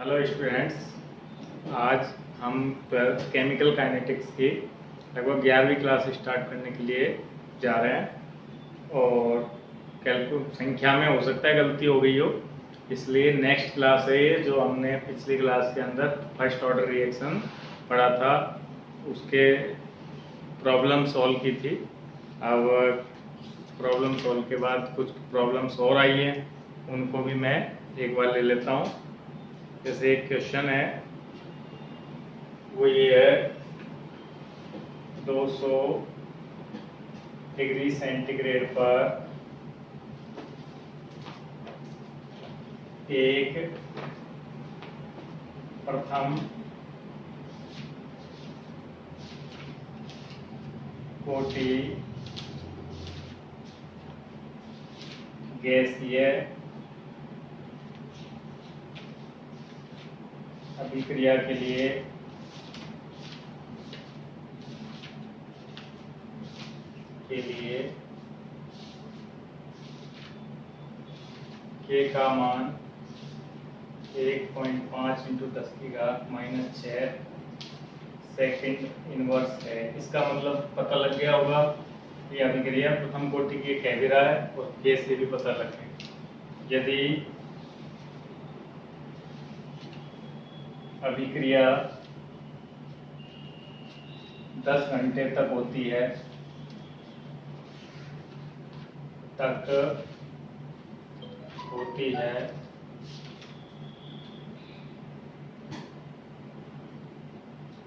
Hello students, आज हम 12th chemical kinetics की लगभग 11वीं क्लास स्टार्ट करने के लिए जा रहे हैं। और संख्या में हो सकता है गलती हो गई हो, इसलिए नेक्स्ट क्लास है ये जो हमने पिछली क्लास के अंदर फर्स्ट ऑर्डर रिएक्शन पढ़ा था, उसके प्रॉब्लम सॉल्व की थी। अब प्रॉब्लम सॉल्व के बाद कुछ प्रॉब्लम्स और आई हैं, उनको भी मैं एक बार ले लेता हूँ। जैसे एक क्वेश्चन है, वो ये है 200 डिग्री सेंटीग्रेड पर एक प्रथम कोटि गैसीय अभिक्रिया के लिए K का मान 1.5 × 10⁻⁻⁶ सेकंड इनवर्स है। इसका मतलब पता लग गया होगा, ये अभिक्रिया प्रथम कोटि की कह भी रहा है और K से भी पता लग गया। यदि अभिक्रिया 10 घंटे तक होती है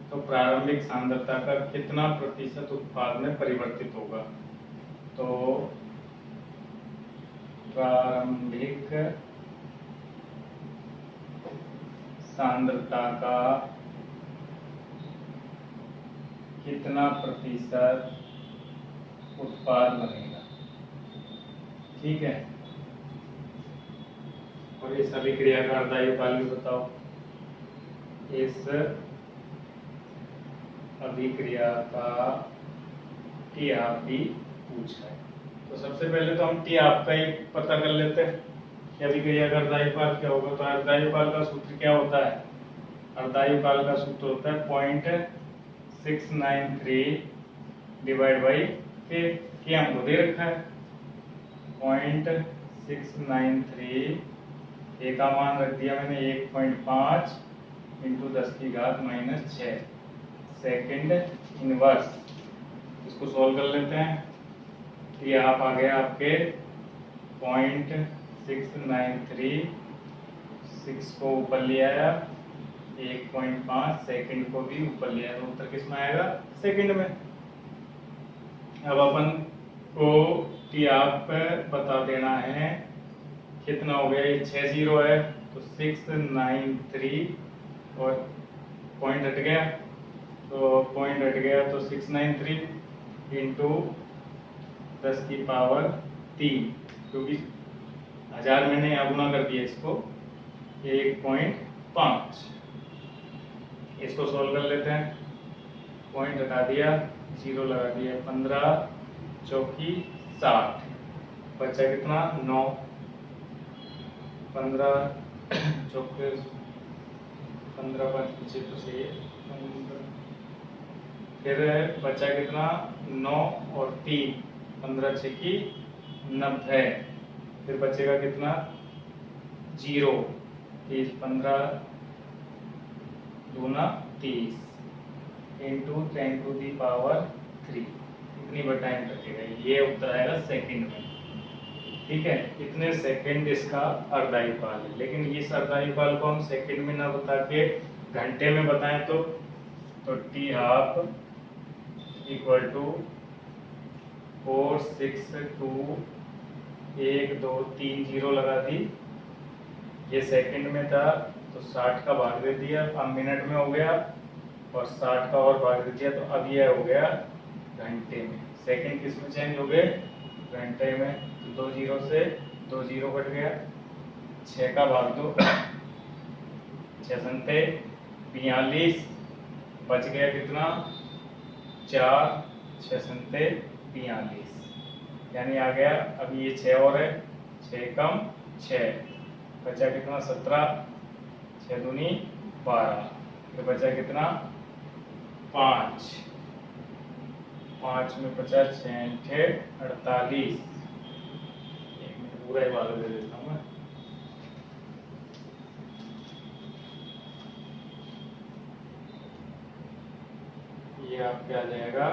तो प्रारंभिक सांद्रता का कितना प्रतिशत उत्पाद में परिवर्तित होगा। तो प्रारंभिक सांद्रता का कितना प्रतिशत उत्पाद बनेगा, ठीक है। और इस अभिक्रिया का अर्धायुकाल भी बताओ। इस अभिक्रिया का टी आप भी पूछा है, तो सबसे पहले तो हम टी आपका ही पता कर लेते हैं कि अभिक्रिया का अर्धायुकाल क्या होगा। तो अर्धायुकाल का सूत्र क्या होता है? अर्धायुकाल का सूत्र होता है 0.693 डिवाइड बाई के हमको दे रखा है 0.693। ए का मान रख दिया मैंने 1.5 × 10⁻⁻⁶ सेकंड इनवर्स। इसको सॉल्व कर लेते हैं। ये आप आ गया आपके 0.693, 6 को ऊपर ले आया, 1.5 सेकंड को भी ऊपर ले आया, तो उत्तर किस में आएगा? सेकंड में। अब अपन को टी आप बता देना है कितना हो गया। ये 6 0 है तो 693 और पॉइंट हट गया, तो पॉइंट हट गया तो 693 इंटू 10⁻3, क्योंकि 1000 मैंने यहाँ गुना कर दिया इसको 1.5। इसको सॉल्व कर लेते हैं। पॉइंट हटा दिया, 0 लगा दिया, 15 चौकी 60, बचा कितना? 9। 15 चौके 15 5 पीछे तो सही है, फिर बचा कितना? 9 और 3, 15 6 की 90, फिर बचेगा कितना? 0। 30 15 दूना 30 इंटू 10⁻3, इतनी टाइम लगेगा। ये उत्तर आएगा सेकंड में, ठीक है। इतने सेकंड इसका अर्धायुकाल है, लेकिन इस अर्धायुकाल को हम सेकंड में ना बता के घंटे में बताएं तो टी हाफ इक्वल टू 4 6 2 1 2 3 0 लगा दी। ये सेकंड में था तो 60 का भाग दे दिया, अब मिनट में हो गया, और 60 का और भाग दे दिया, तो अब ये हो गया घंटे में। सेकंड किस में चेंज हो गए? घंटे में। तो 2 0 से 2 0 कट गया, 6 का भाग दो 6 संते 42, बच गया कितना? 4 6 संते 42, यानी आ गया। अब ये 6 और है, 6 कम 6, बचा कितना? 17, 6 दूनी 12, तो बचा कितना 5, 5 में 50, 6 48। एक मिनट पूरा ही वाला दे देता हूँ मैं। ये आपके आ जाएगा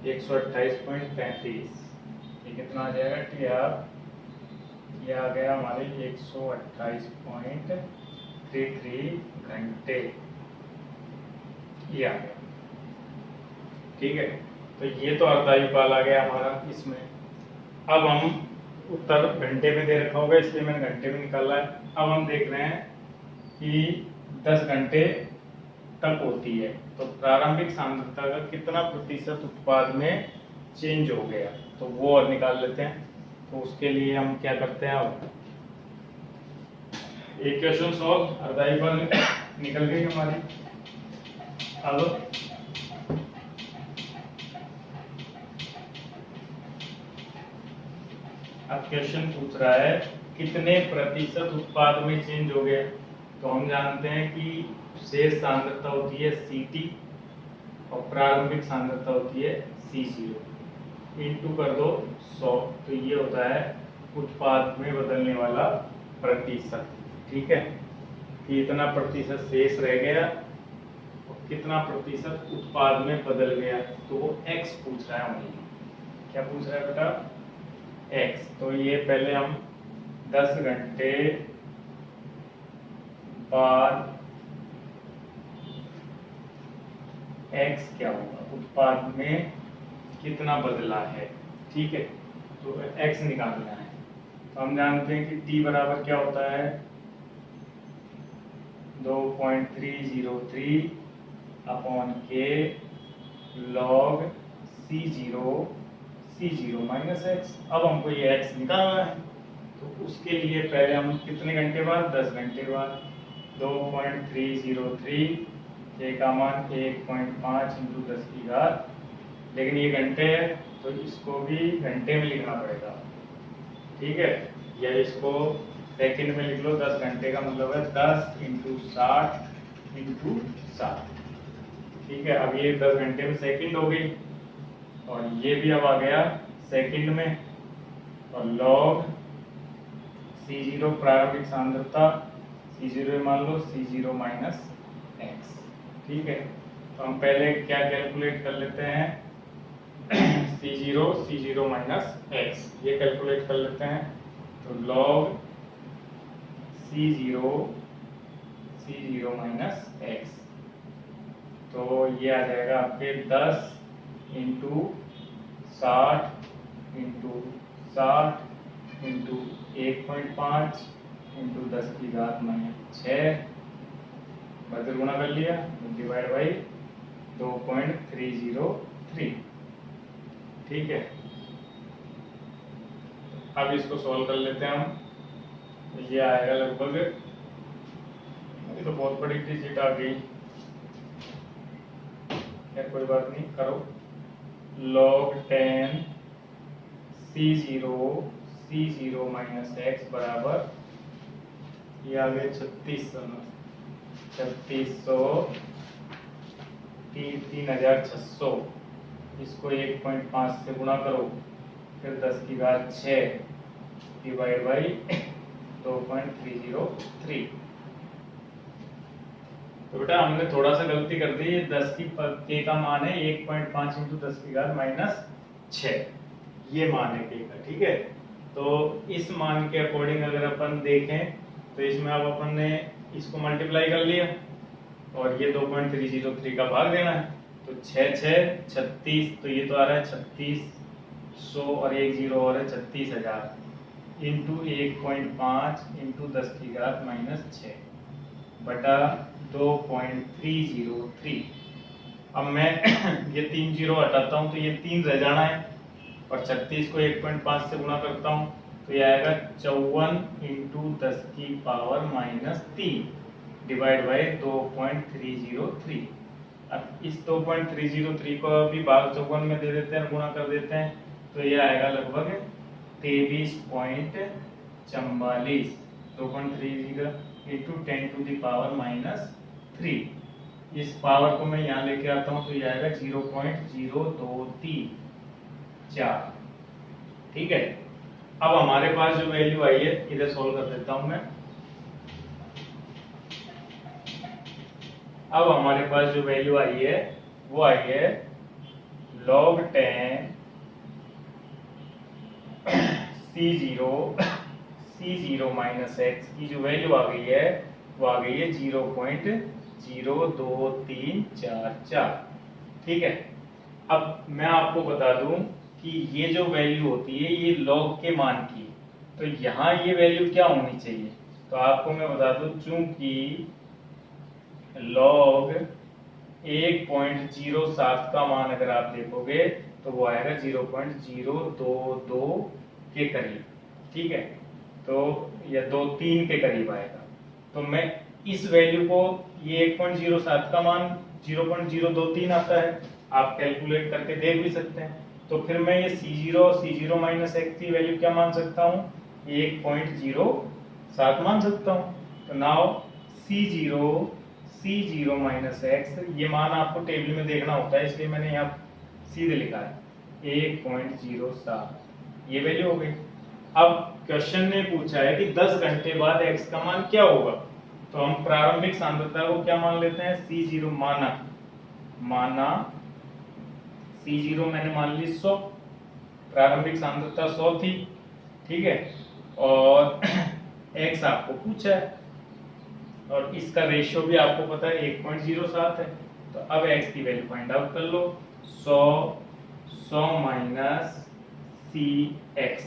128.35। ये कितना आ जाएगा TR? ये आ गया हमारे 128.33 घंटे, ये आ गया। ठीक है, तो ये तो अर्धायु काल आ गया हमारा इसमें। अब हम उत्तर घंटे में दे रखा होगा, इसलिए मैंने घंटे में निकाला है। अब हम देख रहे हैं कि 10 घंटे तक होती है, तो प्रारंभिक सांद्रता का कितना प्रतिशत उत्पाद में चेंज हो गया, तो वो और निकाल लेते हैं। तो उसके लिए हम क्या करते हैं, अब इक्वेशन सॉल्व, अर्धायु काल निकल गई हमारी। अब क्वेश्चन पूछ रहा है कितने प्रतिशत उत्पाद में चेंज हो गया। तो हम जानते हैं कि शेष सांद्रता होती है Ct और प्रारंभिक सांद्रता होती है C0, इंटू कर दो 100, तो ये होता है उत्पाद में बदलने वाला प्रतिशत। ठीक है, कि इतना प्रतिशत शेष रह गया और कितना प्रतिशत उत्पाद में बदल गया, तो वो x पूछ रहा है हमें। क्या पूछ रहा है बेटा? x। तो ये पहले हम 10 घंटे बाद x क्या होगा, उत्पाद में कितना बदला है। ठीक है, तो x निकालना है। तो हम जानते हैं कि t बराबर क्या होता है, 2.303 upon k log C0 minus x। अब हमको ये x निकालना है, तो उसके लिए पहले हम कितने घंटे बाद, 10 घंटे बाद 2.303, k का मान 1.5 इंटू 10 की घात, लेकिन ये घंटे है तो इसको भी घंटे में लिखना पड़ेगा। ठीक है, या इसको सेकंड में लिख लो। 10 घंटे का मतलब है 10 इंटू 60 इंटू 7। ठीक है, अब ये 10 घंटे में सेकंड हो गई और ये भी अब आ गया सेकंड में, और log C0 प्रारंभिक सांद्रता, C0 मान लो C0 माइनस x। ठीक है, तो हम पहले क्या कैलकुलेट कर लेते हैं, C0 माइनस x, ये कैलकुलेट कर लेते हैं। तो log C0 माइनस x, तो ये आ जाएगा आपके 10 इंटू 60 इंटू 60 इंटू 1.5 इंटू 10 की घात माइनस 6, बदल गुणा कर लिया, डिवाइड बाई 2.303। ठीक है, अब इसको सॉल्व कर लेते हैं हम। ये आएगा लगभग, ये तो बहुत बड़ी डिजिट आ गई, या कोई बात नहीं, करो। log 10 C0 माइनस x बराबर, ये आ गए 3600, इसको 1.5 से गुणा करो, फिर 10 की घात 6 डिवाइड बाई 2.303। तो बेटा हमने थोड़ा सा गलती कर दी, 10 की k का मान है 1.5 इंटू 10 की घात माइनस 6, ये मान है k का। ठीक है, तो इस मान के अकॉर्डिंग अगर अपन देखें तो इसमें अब अपन ने इसको मल्टीप्लाई कर लिया, और ये 2.303 का भाग देना है। तो 6 6 36, तो ये तो आ रहा है 3600 और एक जीरो और है 36,000 इंटू 1.5 इंटू 10⁻⁻6 बटा 2.303। अब मैं ये 3 जीरो हटाता हूँ तो ये 3 रह जाना है और 36 को 1.5 से गुणा करता हूँ तो ये आएगा 54 इंटू 10⁻³ डिवाइड बाई 2.303। अब इस 2.303 को अभी भाग 54 में दे देते हैं, गुणा कर देते हैं तो ये आएगा लगभग 23.44। 2.30 इंटू 10⁻³ इस पावर को मैं यहाँ लेके आता हूँ तो ये आएगा 0.0234। ठीक है, अब हमारे पास जो वैल्यू आई है इधर सॉल्व कर देता हूं मैं। अब हमारे पास जो वैल्यू आई है वो आई है log 10 C0 माइनस x की जो वैल्यू आ गई है वो आ गई है 0.02344। ठीक है, अब मैं आपको बता दूं कि ये जो वैल्यू होती है ये log के मान की, तो यहाँ ये वैल्यू क्या होनी चाहिए, तो आपको मैं बता दूं चूंकि log 1.07 का मान अगर आप देखोगे तो वो आएगा 0.022 के करीब। ठीक है, तो या 23 के करीब आएगा। तो मैं इस वैल्यू को, ये 1.07 का मान 0.023 आता है, आप कैलकुलेट करके देख भी सकते हैं। तो फिर मैं ये C0 और C0 माइनस x की वैल्यू क्या मान सकता हूँ, 1.07 मान सकता हूँ। तो नाउ C0 माइनस x, ये मान आपको टेबल में देखना होता है इसलिए मैंने यहाँ सीधे लिखा है 1.07, ये वैल्यू हो गई। अब क्वेश्चन ने पूछा है कि 10 घंटे बाद x का मान क्या होगा, तो हम प्रारंभिक सांद्रता को क्या मान लेते हैं, C0 माना C0 मैंने मान ली 100, प्रारंभिक सांद्रता 100 थी। ठीक है, और x आपको पूछा है और इसका रेशियो भी आपको पता है 1.07 है। तो अब x की वैल्यू फाइंड आउट कर लो, 100 माइनस cx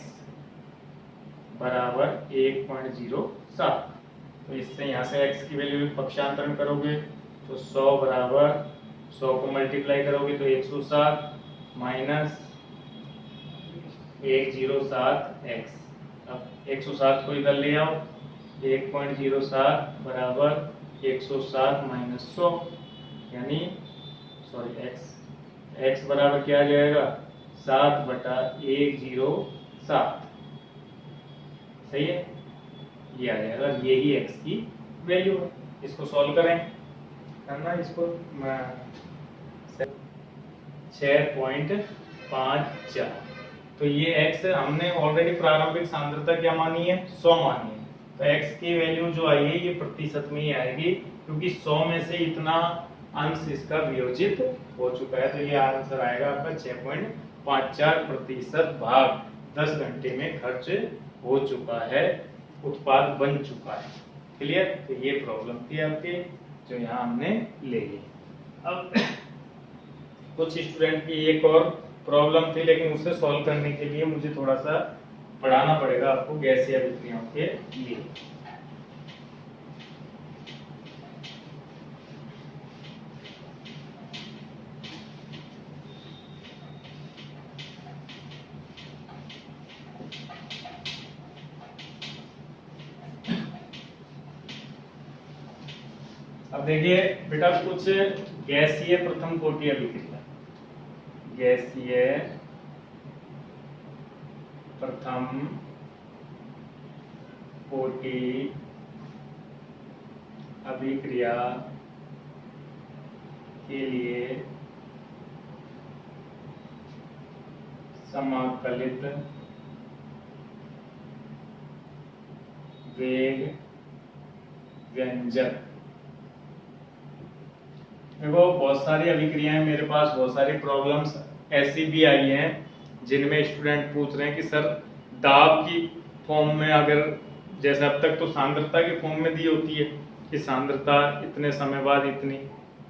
बराबर 1.07। तो इससे यहाँ से x की वैल्यू पक्षांतरण करोगे तो 100 बराबर 100 को मल्टीप्लाई करोगे तो 107 माइनस 107x। अब 107 को इधर ले आओ, 1.07 बराबर 107 माइनस 100 यानी x बराबर क्या आ जाएगा 7/107। सही है, ये आ जाएगा, यही x की वैल्यू है। इसको सॉल्व करें, करना इसको 6.54। तो ये x हमने ऑलरेडी प्रारंभिक सांद्रता क्या मानी है, 100 मानी है। तो x की वैल्यू जो आई है ये प्रतिशत में ही आएगी क्योंकि 100 में से इतना अंश इसका वियोजित हो चुका है। तो ये आंसर आएगा आपका 6.54% भाग 10 घंटे में खर्च हो चुका है, उत्पाद बन चुका है। क्लियर, तो ये प्रॉब्लम थी आपकी जो यहाँ हमने ले ली। अब कुछ स्टूडेंट की एक और प्रॉब्लम थी लेकिन उसे सॉल्व करने के लिए मुझे थोड़ा सा पढ़ाना पड़ेगा आपको गैसीय अभिक्रियाओं के लिए। अब देखिए बेटा, कुछ गैसीय प्रथम कोटि अभिक्रिया, गैसीय प्रथम कोटि अभिक्रिया के लिए समाकलित वेग व्यंजक। देखो बहुत सारी अभिक्रियाएं मेरे पास, बहुत सारी प्रॉब्लम्स ऐसी भी आई हैं जिनमें स्टूडेंट पूछ रहे हैं कि सर दाब की फॉर्म में, अगर जैसे अब तक तो सांद्रता के फॉर्म में दी होती है कि सांद्रता इतने समय बाद इतनी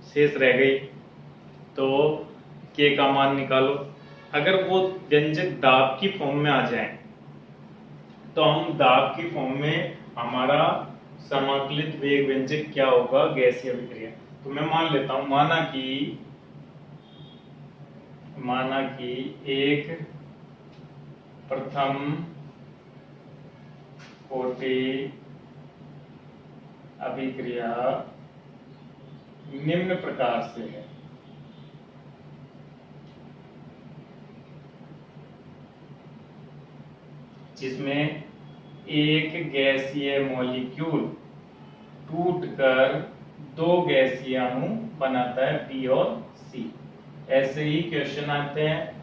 शेष रह गई, तो के का मान निकालो। अगर वो व्यंजक दाब की फॉर्म में आ जाए तो हम दाब की फॉर्म में हमारा समाकलित वेग व्यंजक क्या होगा, गैसीय अभिक्रिया। तो मैं मान लेता हूं, माना कि एक प्रथम कोटि अभिक्रिया निम्न प्रकार से है। जिसमें एक गैसीय मॉलिक्यूल टूटकर दो गैसीय अणु बनाता है, बी और सी। ऐसे ही क्वेश्चन आते हैं,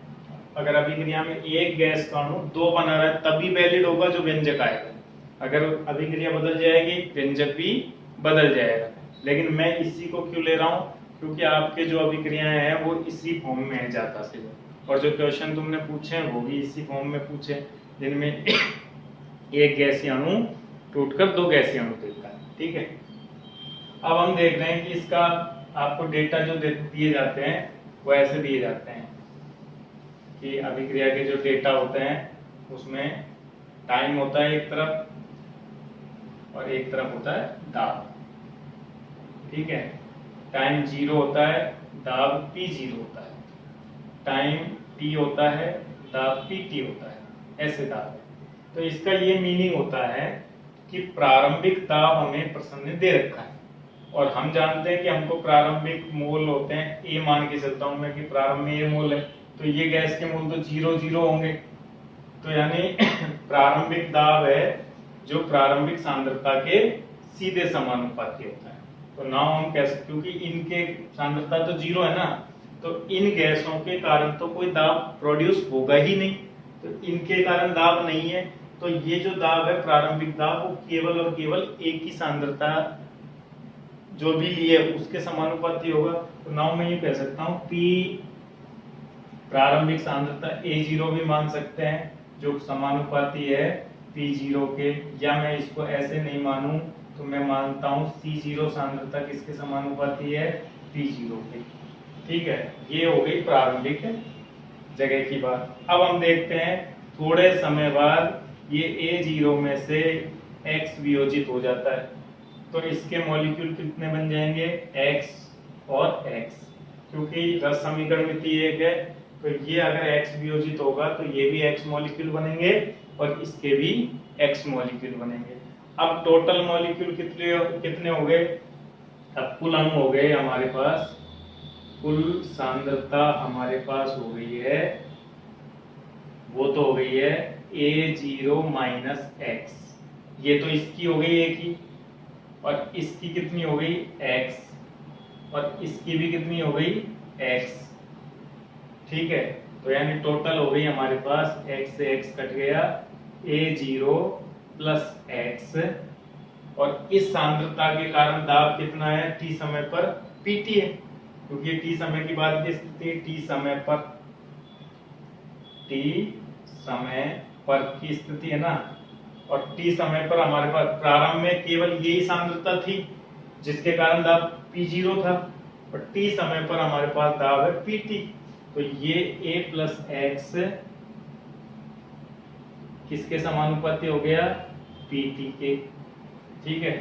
अगर अभिक्रिया में एक गैस का अणु दो बना रहा है तभी वैलिड होगा जो व्यंजक आएगा। अगर अभिक्रिया बदल जाएगी व्यंजक भी बदल जाएगा। लेकिन मैं इसी को क्यों ले रहा हूं, क्योंकि आपके जो अभिक्रियाएं हैं वो इसी फॉर्म में है ज्यादा से, और जो क्वेश्चन तुमने पूछे हैं वो भी इसी फॉर्म में पूछे, जिनमें एक गैसीय अणु टूटकर दो गैसीय अणु देता है। ठीक है, अब हम देख रहे हैं कि इसका आपको डेटा जो दिए जाते हैं वो ऐसे दिए जाते हैं कि अभिक्रिया के जो डेटा होते हैं उसमें टाइम होता है एक तरफ और एक तरफ होता है दाब। ठीक है, टाइम 0 होता है, दाब P0 होता है, टाइम T होता है, दाब PT होता है, ऐसे दाब है। तो इसका ये मीनिंग होता है कि प्रारंभिक दाब हमें प्रश्न ने दे रखा है और हम जानते हैं कि हमको प्रारंभिक मोल होते हैं, ए मान के चलता हूं मैं कि प्रारंभ में ए मोल है, तो ये गैस के मोल तो 0 होंगे। तो यानी प्रारंभिक दाब है जो प्रारंभिक सांद्रता के सीधे समानुपाती होता है। तो नाउ हम कह सकते, क्योंकि इनके सांद्रता तो 0 है ना, तो इन गैसों के कारण तो कोई दाब प्रोड्यूस होगा ही नहीं, तो इनके कारण दाब नहीं है। तो ये जो दाब है प्रारंभिक दाब, वो केवल और केवल एक ही सांद्रता जो भी लिए उसके समानुपाती होगा। तो नाउ मैं ये कह सकता हूं P प्रारंभिक सांद्रता A0 भी मान सकते हैं जो समानुपाती है P0 के, या मैं इसको ऐसे नहीं मानूं तो मैं मानता हूं C0 सांद्रता किसके समानुपाती है, P0 के। ठीक है, ये हो गई प्रारंभिक जगह की बात। अब हम देखते हैं थोड़े समय बाद ये A0 में से X वियोजित हो जाता है, तो इसके मॉलिक्यूल कितने बन जाएंगे, X और X, क्योंकि रस समीकरण में एक है, तो ये अगर X वियोजित होगा तो ये भी X मॉलिक्यूल बनेंगे और इसके भी X मॉलिक्यूल बनेंगे। अब टोटल मॉलिक्यूल कितने हो गए, अब कुल अणु हो गए हमारे पास, कुल सांद्रता हमारे पास हो गई है, वो तो हो गई है A0 माइनस X, ये तो इसकी हो गई एक ही, और इसकी कितनी हो गई X, और इसकी भी कितनी हो गई X। ठीक है, तो यानी टोटल हो गई हमारे पास X से X कट गया A0 प्लस X, और इस सांद्रता के कारण दाब कितना है T समय पर PT है, क्योंकि T समय की बात की स्थिति T समय पर की स्थिति है ना, और T समय पर हमारे पास प्रारंभ में केवल यही सांद्रता थी जिसके कारण दाब P0 था, और T समय पर हमारे पास दाब है PT। तो ये A प्लस X किसके समानुपाती हो गया, PT के। ठीक है,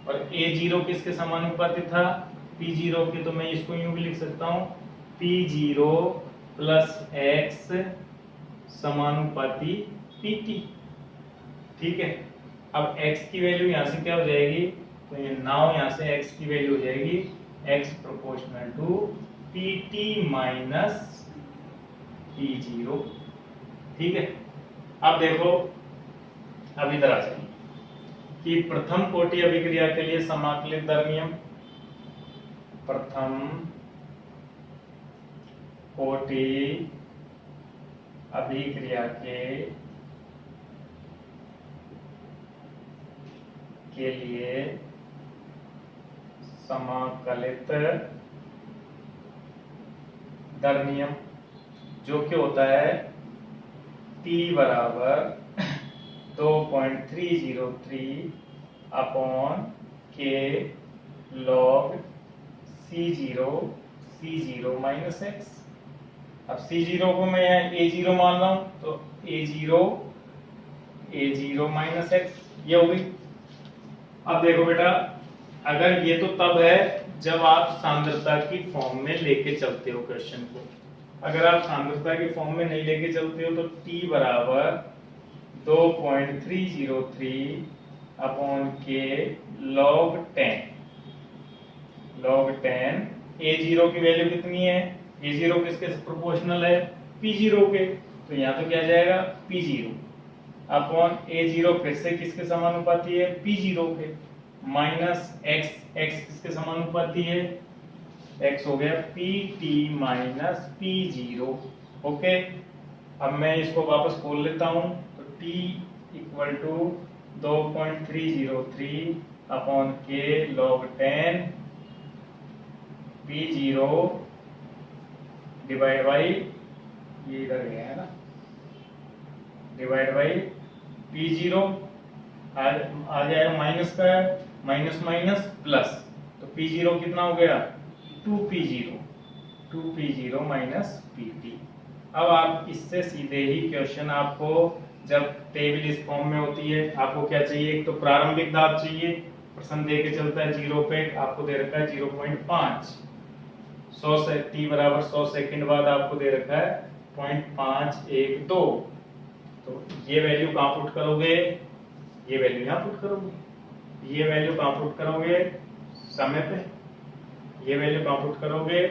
और A0 किसके समानुपाती था, P0 के, तो मैं इसको यूं भी लिख सकता हूं P0 प्लस X समानुपाती PT। ठीक है, अब X की वैल्यू यहां से क्या हो जाएगी, तो ये नाउ यहां से X की वैल्यू हो जाएगी X proportional to PT minus P0। ठीक है, अब देखो, अब इधर आ जाइए कि प्रथम कोटि अभिक्रिया के लिए समाकलित दर नियम, प्रथम कोटि अभिक्रिया के लिए समाकलित दर नियम जो कि होता है T बराबर 2.303 upon K log C0 minus x. अब C0 को मैं यहाँ A0 मान रहा हूं, तो A0 माइनस एक्स ये हो गई। अब देखो बेटा, अगर ये तो तब है जब आप सांद्रता की फॉर्म में लेके चलते हो क्वेश्चन को। अगर आप सांद्रता की फॉर्म में नहीं लेके चलते हो तो t बराबर 2.303 अपॉन के log 10 A0 की वैल्यू कितनी है? A0 किसके प्रोपोर्शनल है? P0 के। तो यहाँ तो क्या जाएगा? P0 अपॉन A0 फिर से किसके समानुपाती है? P0 के, माइनस x किसके समानुपाती है? x हो गया PT माइनस P0। ओके, अब मैं इसको वापस खोल लेता हूं, तो t इक्वल टू 2.303 अपॉन के log 10 P0 डिवाइड बाई, ये इधर गया है ना, डिवाइड बाई P0 आ जाएगा माइनस का, माइनस माइनस प्लस, तो P0 कितना हो गया? 2P0 minus PT। अब आप इससे सीधे ही क्वेश्चन, आपको जब टेबल इस फॉर्म में होती है, आपको क्या चाहिए? एक तो प्रारंभिक दाब चाहिए, प्रश्न दे के चलता है 0 पे, आपको दे रखा है 0.5, 100 से t बराबर 100 सेकंड बाद आपको दे रखा है 0.512। तो ये वैल्यू कहाँ पुट करोगे? ये वैल्यू यहाँ पुट करोगे। ये वैल्यू कहाँ पुट करोगे? समय पे। ये वैल्यू कहाँ पुट करोगे?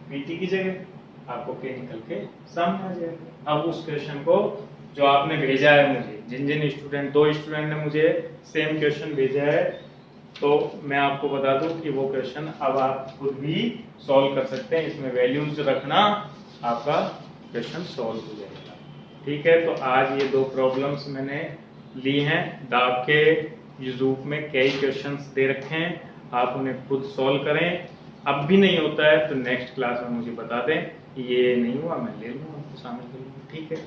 PT की जगह, आपको के निकल के सामने आ जाएगा। अब उस क्वेश्चन को जो आपने भेजा है मुझे, जिन स्टूडेंट, 2 स्टूडेंट ने मुझे सेम क्वेश्चन भेजा है, तो मैं आपको बता दूं कि वो क्वेश्चन अब आप खुद भी सॉल्व कर सकते हैं। इसमें वैल्यूज रखना, आपका क्वेश्चन सॉल्व हो जाएगा। ठीक है, तो आज ये 2 प्रॉब्लम्स मैंने ली हैं। दाब के रूप में कई क्वेश्चंस दे रखे हैं, आप उन्हें खुद सॉल्व करें। अब भी नहीं होता है तो नेक्स्ट क्लास में मुझे बता दें, ये नहीं हुआ मैं ले लूँगा, शामिल कर लूँगा। ठीक है।